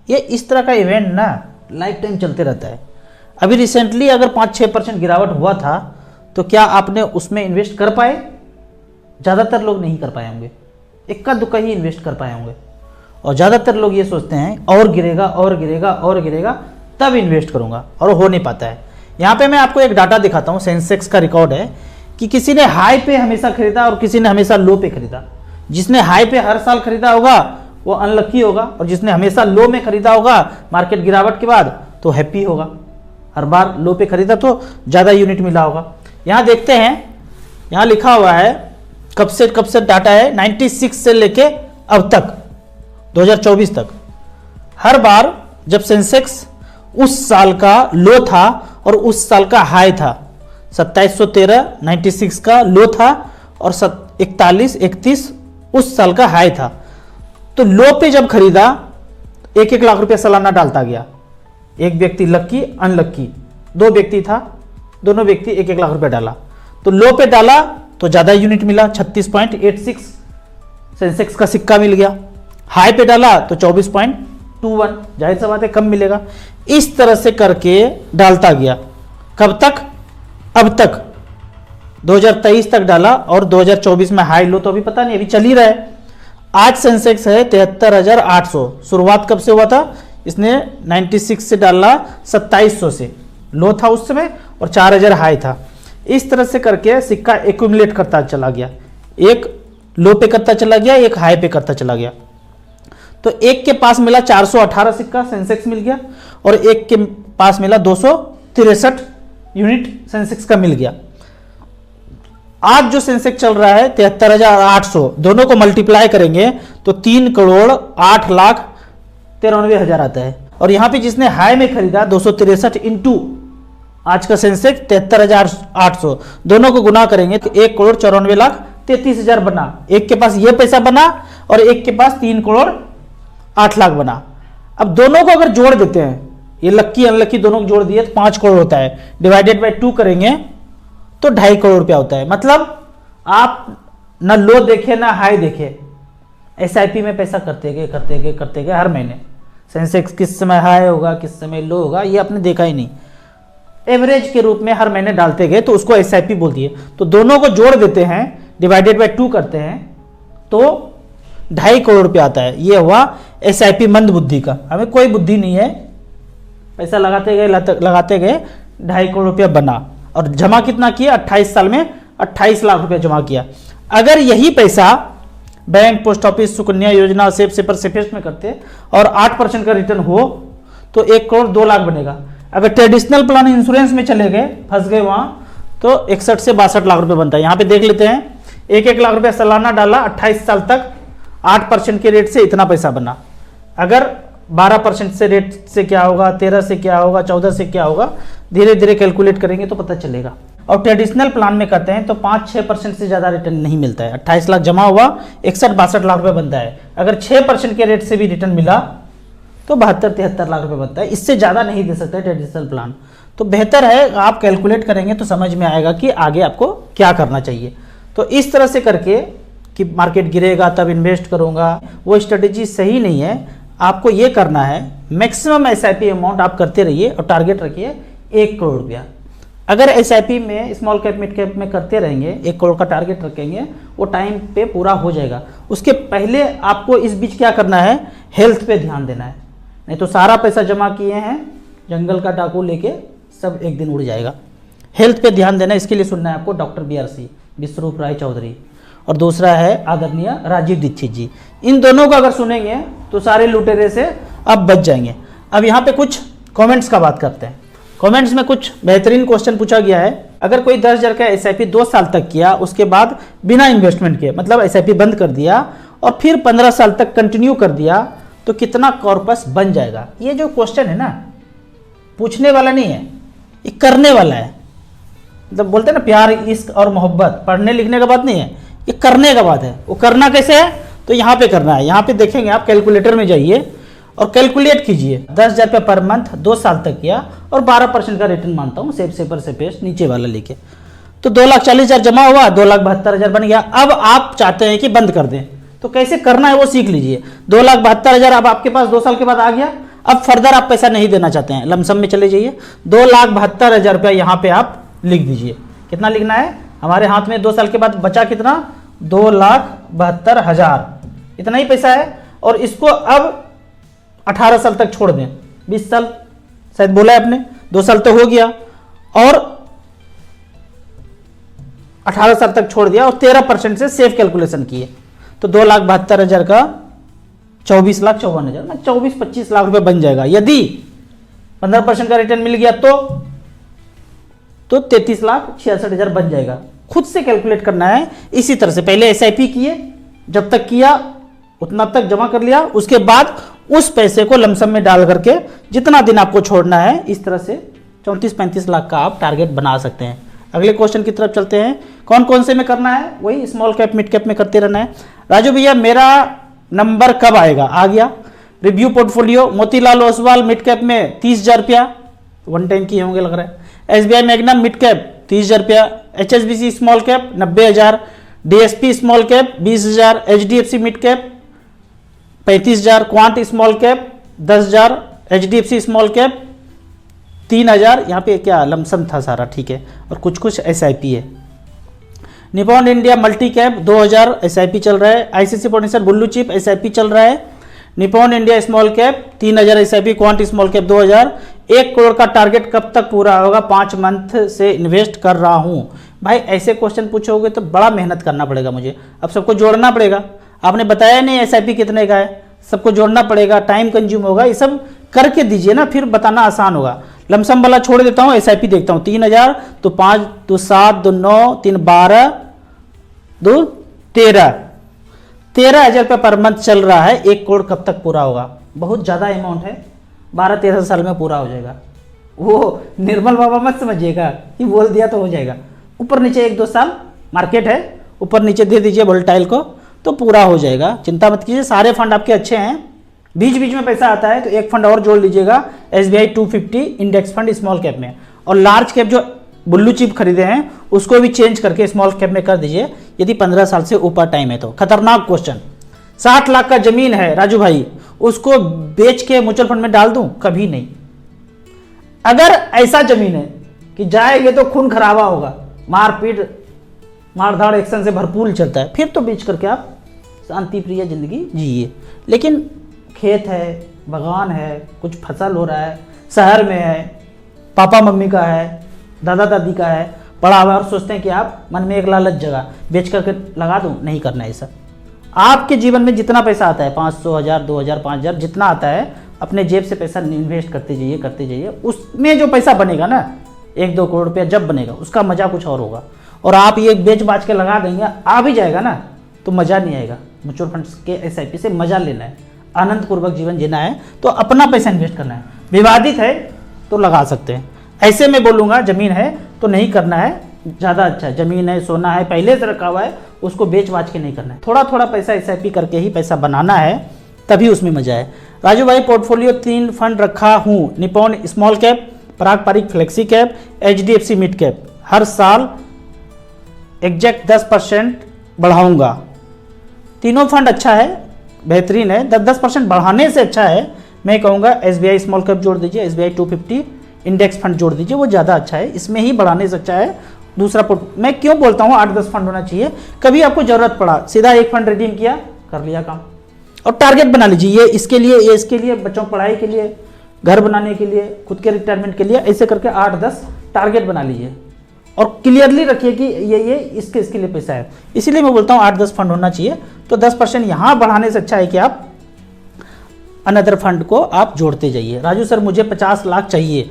ये इस तरह का इवेंट ना लाइफ टाइम चलते रहता है। अभी रिसेंटली अगर 5-6% गिरावट हुआ था तो क्या आपने उसमें इन्वेस्ट कर पाए? ज़्यादातर लोग नहीं कर पाए होंगे, इक्का दुक्का ही इन्वेस्ट कर पाए होंगे। और ज़्यादातर लोग ये सोचते हैं और गिरेगा और गिरेगा और गिरेगा तब इन्वेस्ट करूँगा, और हो नहीं पाता है। यहाँ पे मैं आपको एक डाटा दिखाता हूँ, सेंसेक्स का रिकॉर्ड है कि किसी ने हाई पे हमेशा खरीदा और किसी ने हमेशा लो पे खरीदा। जिसने हाई पे हर साल खरीदा होगा वो अनलकी होगा, और जिसने हमेशा लो में खरीदा होगा मार्केट गिरावट के बाद तो हैप्पी होगा। हर बार लो पे खरीदा तो ज़्यादा यूनिट मिला होगा। यहाँ देखते हैं, यहाँ लिखा हुआ है कब से डाटा है, 96 से लेके अब तक 2024 तक। हर बार जब सेंसेक्स उस साल का लो था और उस साल का हाई था, 2713 96 का लो था और 4131 उस साल का हाई था, तो लो पे जब खरीदा 1-1 लाख रुपया सालाना डालता गया। एक व्यक्ति लक्की अनलक्की, 2 व्यक्ति था, दोनों व्यक्ति 1-1 लाख रुपया डाला। तो लो पे डाला तो ज़्यादा यूनिट मिला, 36.86 सेंसेक्स का सिक्का मिल गया। हाई पे डाला तो 24.21, जाहिर सा बात है कम मिलेगा। इस तरह से करके डालता गया। कब तक? अब तक 2023 तक डाला, और 2024 में हाई लो तो अभी पता नहीं, अभी चल ही रहा है। आज सेंसेक्स है 73,800। शुरुआत कब से हुआ था? इसने 96 से डाला 2700 से, लो था उस समय और 4000 हाई था। इस तरह से करके सिक्का एक्यूमुलेट करता चला गया, एक लो पे करता चला गया, एक हाई पे करता चला गया। तो एक के पास मिला 418 सिक्का सेंसेक्स मिल गया, और एक के पास मिला 263 यूनिट सेंसेक्स का मिल गया। आज जो सेंसेक्स चल रहा है 73,800, दोनों को मल्टीप्लाई करेंगे तो 3,08,93,000 आता है। और यहाँ पे जिसने हाई में खरीदा 263 इंटू आज का सेंसेक्स 73,800, दोनों को गुना करेंगे तो 1,94,33,000 बना। एक के पास ये पैसा बना और एक के पास 3,08,00,000 बना। अब दोनों को अगर जोड़ देते हैं, ये लक्की अनलक्की दोनों को जोड़ दिए तो 5 करोड़ होता है, डिवाइडेड बाय 2 करेंगे तो 2.5 करोड़ रुपया होता है। मतलब आप ना लो देखे ना हाई देखे, एसआईपी में पैसा करते गए हर महीने। सेंसेक्स किस समय हाई होगा किस समय लो होगा ये आपने देखा ही नहीं, एवरेज के रूप में हर महीने डालते गए, तो उसको एसआईपी बोल दिए। तो दोनों को जोड़ देते हैं, डिवाइडेड बाय 2 करते हैं तो 2.5 करोड़ रुपया आता है। ये हुआ एसआईपी मंद बुद्धि का। हमें कोई बुद्धि नहीं है, पैसा लगाते गए 2.5 करोड़ रुपया बना। और जमा कितना किया? 28 साल में 28 लाख रुपया जमा किया। अगर यही पैसा बैंक, पोस्ट ऑफिस, सुकन्या योजना, सेफ सेपर सेफेस्ट में करते और 8% का रिटर्न हो तो 1 करोड़ 2 लाख बनेगा। अगर ट्रेडिशनल प्लान इंश्योरेंस में चले गए, फंस गए वहां, तो 61 से 62 लाख रुपए बनता है। यहां पे देख लेते हैं, 1-1 लाख रुपया सालाना डाला 28 साल तक, 8% के रेट से इतना पैसा बना। अगर 12% से रेट से क्या होगा, 13 से क्या होगा, 14 से क्या होगा, धीरे धीरे कैलकुलेट करेंगे तो पता चलेगा। और ट्रेडिशनल प्लान में करते हैं तो 5-6% से ज़्यादा रिटर्न नहीं मिलता है। 28 लाख जमा हुआ, 61-62 लाख रुपए बनता है। अगर 6% के रेट से भी रिटर्न मिला तो 72-73 लाख रुपए बनता है। इससे ज़्यादा नहीं दे सकता है ट्रेडिशनल प्लान। तो बेहतर है आप कैलकुलेट करेंगे तो समझ में आएगा कि आगे आपको क्या करना चाहिए। तो इस तरह से करके कि मार्केट गिरेगा तब इन्वेस्ट करूँगा, वो स्ट्रेटेजी सही नहीं है। आपको ये करना है, मैक्सिमम एसआईपी अमाउंट आप करते रहिए और टारगेट रखिए 1 करोड़ रुपया। अगर एसआईपी में स्मॉल कैप मिड कैप में करते रहेंगे, 1 करोड़ का टारगेट रखेंगे, वो टाइम पे पूरा हो जाएगा। उसके पहले आपको इस बीच क्या करना है, हेल्थ पे ध्यान देना है, नहीं तो सारा पैसा जमा किए हैं जंगल का डाकू लेके सब एक दिन उड़ जाएगा। हेल्थ पे ध्यान देना, इसके लिए सुनना है आपको डॉक्टर BRC विश्वरूप राय चौधरी, और दूसरा है आदरणीय राजीव दीक्षित जी। इन दोनों को अगर सुनेंगे तो सारे लुटेरे से आप बच जाएंगे। अब यहाँ पे कुछ कमेंट्स का बात करते हैं। कमेंट्स में कुछ बेहतरीन क्वेश्चन पूछा गया है। अगर कोई 10,000 का एसआईपी 2 साल तक किया, उसके बाद बिना इन्वेस्टमेंट के, मतलब एसआईपी बंद कर दिया और फिर 15 साल तक कंटिन्यू कर दिया, तो कितना कॉर्पस बन जाएगा? ये जो क्वेश्चन है ना, पूछने वाला नहीं है, ये करने वाला है। मतलब बोलते हैं ना प्यार, इश्क और मोहब्बत, पढ़ने लिखने का बात नहीं है, ये करने का बात है। वो करना कैसे है? तो यहाँ पे करना है। यहाँ पे देखेंगे आप, कैलकुलेटर में जाइए और कैलकुलेट कीजिए। 10,000 रुपये पर मंथ 2 साल तक किया और 12% का रिटर्न मानता हूँ, सेफ सेपर से पेस्ट नीचे वाला लेके, तो 2,40,000 जमा हुआ, 2,72,000 बन गया। अब आप चाहते हैं कि बंद कर दें, तो कैसे करना है वो सीख लीजिए। 2,72,000 अब आपके पास 2 साल के बाद आ गया। अब फर्दर आप पैसा नहीं देना चाहते हैं, लमसम में चले जाइए, 2,72,000 रुपया यहाँ पे आप लिख दीजिए। कितना लिखना है? हमारे हाथ में 2 साल के बाद बचा कितना? 2,72,000, इतना ही पैसा है। और इसको अब 18 साल तक छोड़ दें, 20 साल शायद बोला है आपने, 2 साल तो हो गया, और 18 साल तक छोड़ दिया, और 13% से सेफ कैलकुलेशन किए, तो 2,72,000 का 24,54,000 में 24-25 लाख रुपए बन जाएगा। यदि 15% का रिटर्न मिल गया तो 33,66,000 बन जाएगा। खुद से कैलकुलेट करना है। इसी तरह से पहले एसआईपी किए, जब तक किया उतना तक जमा कर लिया, उसके बाद उस पैसे को लमसम में डाल करके जितना दिन आपको छोड़ना है, इस तरह से 34-35 लाख का आप टारगेट बना सकते हैं। अगले क्वेश्चन की तरफ चलते हैं। कौन कौन से में करना है? वही स्मॉल कैप मिड कैप में करते रहना है। राजू भैया मेरा नंबर कब आएगा? आ गया। Review portfolio Motilal Oswal mid cap में 30,000 रुपया, 1 टाइम की होंगे लग रहा है। एसबीआई मैग्नम मिड कैप 30,000 रुपया, HSBC small cap 90,000, DSP small cap 20,000, HDFC mid cap 35,000, quant small cap 10,000, HDFC small cap 3,000। यहाँ पे क्या लमसम था सारा, ठीक है, और कुछ कुछ एसआईपी है। Nippon India multi cap 2,000 SIP चल रहा है। आईसीसी प्रोड्यूसर बुल्लू चिप एसआईपी चल रहा है। Nippon India small cap 3,000 SIP, quant small cap 2,000। 1 crore का टारगेट कब तक पूरा होगा? 5 मंथ से इन्वेस्ट कर रहा हूं। भाई ऐसे क्वेश्चन पूछोगे तो बड़ा मेहनत करना पड़ेगा मुझे, अब सबको जोड़ना पड़ेगा। आपने बताया नहीं एसआईपी कितने का है, सबको जोड़ना पड़ेगा, टाइम कंज्यूम होगा, ये सब करके दीजिए ना, फिर बताना आसान होगा। लमसम वाला छोड़ देता हूँ, एसआईपी देखता हूँ। 3,000 तो 5 तो 7 तो 9 3 12 2 13,000 रुपये पर मंथ चल रहा है। 1 करोड़ कब तक पूरा होगा? बहुत ज़्यादा अमाउंट है, 12-13 साल में पूरा हो जाएगा। वो निर्मल बाबा मत समझिएगा कि बोल दिया तो हो जाएगा। ऊपर नीचे 1-2 साल मार्केट है, ऊपर नीचे दे दीजिए वोलेटाइल को तो पूरा हो जाएगा। चिंता मत कीजिए, सारे फंड आपके अच्छे हैं। बीच बीच में पैसा आता है तो एक फंड और जोड़ लीजिएगा, SBI 250 index fund small cap में। और लार्ज कैप जो बुल्लू चिप खरीदे हैं उसको भी चेंज करके स्मॉल कैप में कर दीजिए, यदि 15 साल से ऊपर टाइम है तो। खतरनाक क्वेश्चन। 60 लाख का जमीन है राजू भाई, उसको बेच के म्यूचुअल फंड में डाल दूं? कभी नहीं। अगर ऐसा जमीन है कि जाएंगे तो खून खराबा होगा, मारपीट मारधाड़ एक्शन से भरपूर चलता है, फिर तो बेच करके आप शांति प्रिय जिंदगी जिए। लेकिन खेत है, बागान है, कुछ फसल हो रहा है, शहर में है, पापा मम्मी का है, दादा दादी का है, पड़ा हुआ, और सोचते हैं कि आप मन में एक लालच जगह बेच करके लगा दूं? नहीं करना है ऐसा। आपके जीवन में जितना पैसा आता है, 500, 1000, 2000, 5000 जितना आता है, अपने जेब से पैसा इन्वेस्ट करते जाइए। उसमें जो पैसा बनेगा ना, 1-2 करोड़ रुपया जब बनेगा, उसका मजा कुछ और होगा। और आप ये बेच बाच के लगा देंगे, आ भी जाएगा ना तो मजा नहीं आएगा। म्यूचुअल फंड्स के एसआईपी से मजा लेना है, आनंद पूर्वक जीवन जीना है, तो अपना पैसा इन्वेस्ट करना है। विवादित है तो लगा सकते हैं, ऐसे में बोलूँगा जमीन है तो नहीं करना है, ज़्यादा अच्छा है। जमीन है, सोना है, पहले से रखा हुआ है, उसको बेच बाच के नहीं करना है। थोड़ा थोड़ा पैसा एसआईपी करके ही पैसा बनाना है, तभी उसमें मजा है। राजू भाई पोर्टफोलियो 3 फंड रखा हूँ, निपॉन स्मॉल कैप, पारंपरिक flexi cap, HDFC mid cap. हर साल एग्जैक्ट 10% बढ़ाऊंगा। तीनों फंड अच्छा है, बेहतरीन है। 10% बढ़ाने से अच्छा है, मैं कहूँगा एसबीआई स्मॉल कैप जोड़ दीजिए, एसबीआई 250 इंडेक्स फंड जोड़ दीजिए, वो ज़्यादा अच्छा है। इसमें ही बढ़ाने से अच्छा है दूसरा मैं क्यों बोलता हूँ 8-10 फंड होना चाहिए। कभी आपको जरूरत पड़ा, सीधा एक फंड रिडीम किया, कर लिया काम। और टारगेट बना लीजिए, ये इसके लिए, ये इसके लिए, बच्चों की पढ़ाई के लिए, घर बनाने के लिए, खुद के रिटायरमेंट के लिए, ऐसे करके 8-10 टारगेट बना लीजिए और क्लियरली रखिए कि ये इसके लिए पैसा है। इसीलिए मैं बोलता हूँ 8-10 फंड होना चाहिए। तो 10% यहाँ बढ़ाने से अच्छा है कि आप अनदर फंड को आप जोड़ते जाइए। राजू सर मुझे 50 लाख चाहिए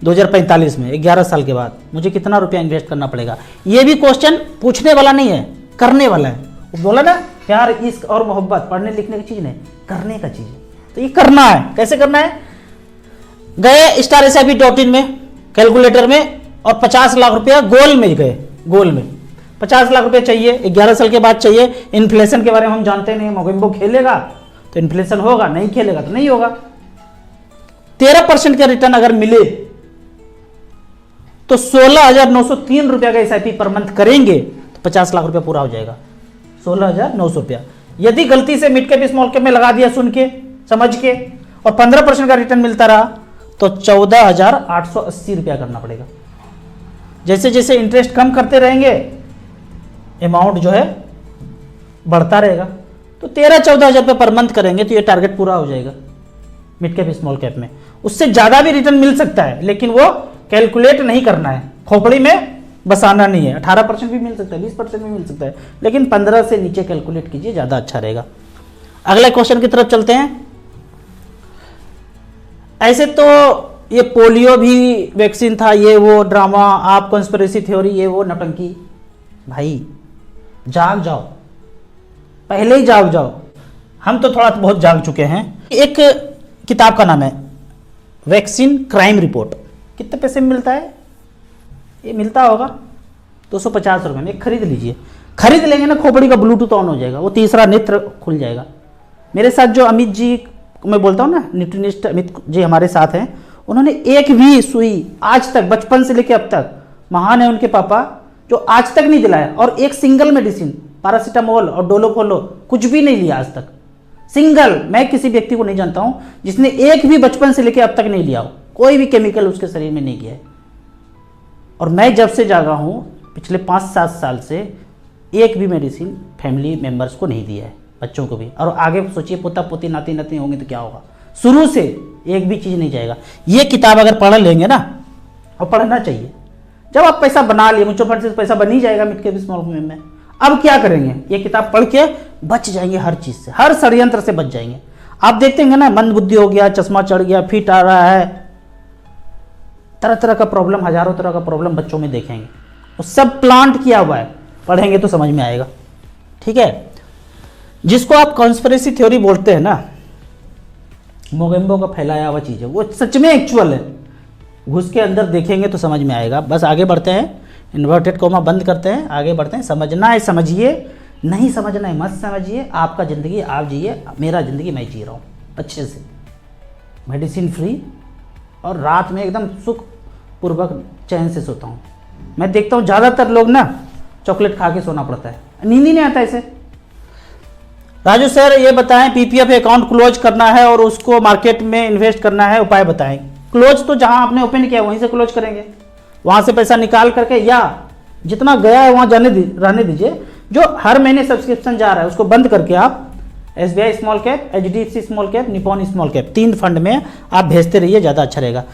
2045 में, 11 साल के बाद मुझे कितना रुपया इन्वेस्ट करना पड़ेगा? ये भी क्वेश्चन पूछने वाला नहीं है, करने वाला है। वो बोला ना, प्यार इश्क और मोहब्बत पढ़ने लिखने की चीज़ नहीं, करने का चीज़ है। तो ये करना है। कैसे करना है? गए StarSIP.in में, कैलकुलेटर में, और 50 लाख रुपया गोल में गए। गोल में 50 लाख रुपया चाहिए, 11 साल के बाद चाहिए। इन्फ्लेशन के बारे में हम जानते नहीं, मोगेम्बो खेलेगा तो इन्फ्लेशन होगा, नहीं खेलेगा तो नहीं होगा। 13% का रिटर्न अगर मिले तो 16,903 रुपया का SIP पर मंथ करेंगे तो 50 लाख रुपया पूरा हो जाएगा। 16,900 रुपया। यदि गलती से मिड कैप स्मॉल कैप में लगा दिया, सुन के समझ के, और 15% का रिटर्न मिलता रहा तो 14,880 रुपया करना पड़ेगा। जैसे जैसे इंटरेस्ट कम करते रहेंगे अमाउंट जो है बढ़ता रहेगा। तो 13-14 हज़ार रुपये पर मंथ करेंगे तो ये टारगेट पूरा हो जाएगा मिड कैप स्मॉल कैप में। उससे ज़्यादा भी रिटर्न मिल सकता है, लेकिन वो कैलकुलेट नहीं करना है, खोपड़ी में बसाना नहीं है। 18% भी मिल सकता है, 20% भी मिल सकता है, लेकिन 15 से नीचे कैलकुलेट कीजिए, ज़्यादा अच्छा रहेगा। अगले क्वेश्चन की तरफ चलते हैं। ऐसे तो ये पोलियो भी वैक्सीन था, ये वो ड्रामा, आप कॉन्स्पिरेसी थ्योरी, ये वो नौटंकी। भाई जाग जाओ, पहले ही जाग जाओ। हम तो थोड़ा बहुत जाग चुके हैं। एक किताब का नाम है वैक्सीन क्राइम रिपोर्ट। कितने पैसे में मिलता है? ये मिलता होगा 250 रुपये में। खरीद लीजिए। खरीद लेंगे ना, खोपड़ी का ब्लूटूथ ऑन हो जाएगा, वो तीसरा नेत्र खुल जाएगा। मेरे साथ जो अमित जी, मैं बोलता हूँ ना, न्यूट्रिनिस्ट अमित जी हमारे साथ हैं, उन्होंने एक भी सुई आज तक, बचपन से लेकर अब तक, महान है उनके पापा, जो आज तक नहीं दिलाया। और एक सिंगल मेडिसिन, पैरासीटामोल और डोलोफोलो, कुछ भी नहीं लिया आज तक। सिंगल, मैं किसी व्यक्ति को नहीं जानता हूं जिसने एक भी बचपन से लेकर अब तक नहीं लिया हो। कोई भी केमिकल उसके शरीर में नहीं गया है। और मैं जब से जागा हूं पिछले 5-7 साल से, एक भी मेडिसिन फैमिली मेंबर्स को नहीं दिया है, बच्चों को भी। और आगे सोचिए पोता पोती नाती नाती होंगे तो क्या होगा। शुरू से एक भी चीज़ नहीं जाएगा। ये किताब अगर पढ़ लेंगे ना, और पढ़ना चाहिए, जब आप पैसा बना लिए, म्यूचुअल फंड से पैसा बन ही जाएगा मिड कैप स्मॉल कैप में। अब क्या करेंगे? ये किताब पढ़ के बच जाएंगे, हर चीज़ से, हर षड्यंत्र से बच जाएंगे। आप देखते हैं ना, मंद बुद्धि हो गया, चश्मा चढ़ गया, फिट आ रहा है, तरह तरह का प्रॉब्लम, हजारों तरह का प्रॉब्लम बच्चों में देखेंगे। वो सब प्लांट किया हुआ है, पढ़ेंगे तो समझ में आएगा। ठीक है। जिसको आप कॉन्स्पिरेसी थ्योरी बोलते हैं ना, मोगेम्बो का फैलाया हुआ चीज़ है, वो सच में एक्चुअल है। घुस के अंदर देखेंगे तो समझ में आएगा। बस आगे बढ़ते हैं, इन्वर्टेड कोमा बंद करते हैं, आगे बढ़ते हैं। समझना है समझिए, नहीं समझना है मत समझिए। आपका ज़िंदगी आप जिए, मेरा ज़िंदगी मैं जी रहा हूँ अच्छे से, मेडिसिन फ्री, और रात में एकदम सुखपूर्वक चैन से सोता हूँ। मैं देखता हूँ ज़्यादातर लोग ना चॉकलेट खा के सोना पड़ता है, नींद ही नहीं आता ऐसे। राजू सर ये बताएं, पीपीएफ अकाउंट क्लोज करना है और उसको मार्केट में इन्वेस्ट करना है, उपाय बताएं। क्लोज तो जहां आपने ओपन किया वहीं से क्लोज करेंगे, वहां से पैसा निकाल करके, या जितना गया है वहां रहने दीजिए। जो हर महीने सब्सक्रिप्शन जा रहा है उसको बंद करके आप SBI small cap, HDFC small cap, Nippon small cap, 3 fund में आप भेजते रहिए, ज़्यादा अच्छा रहेगा।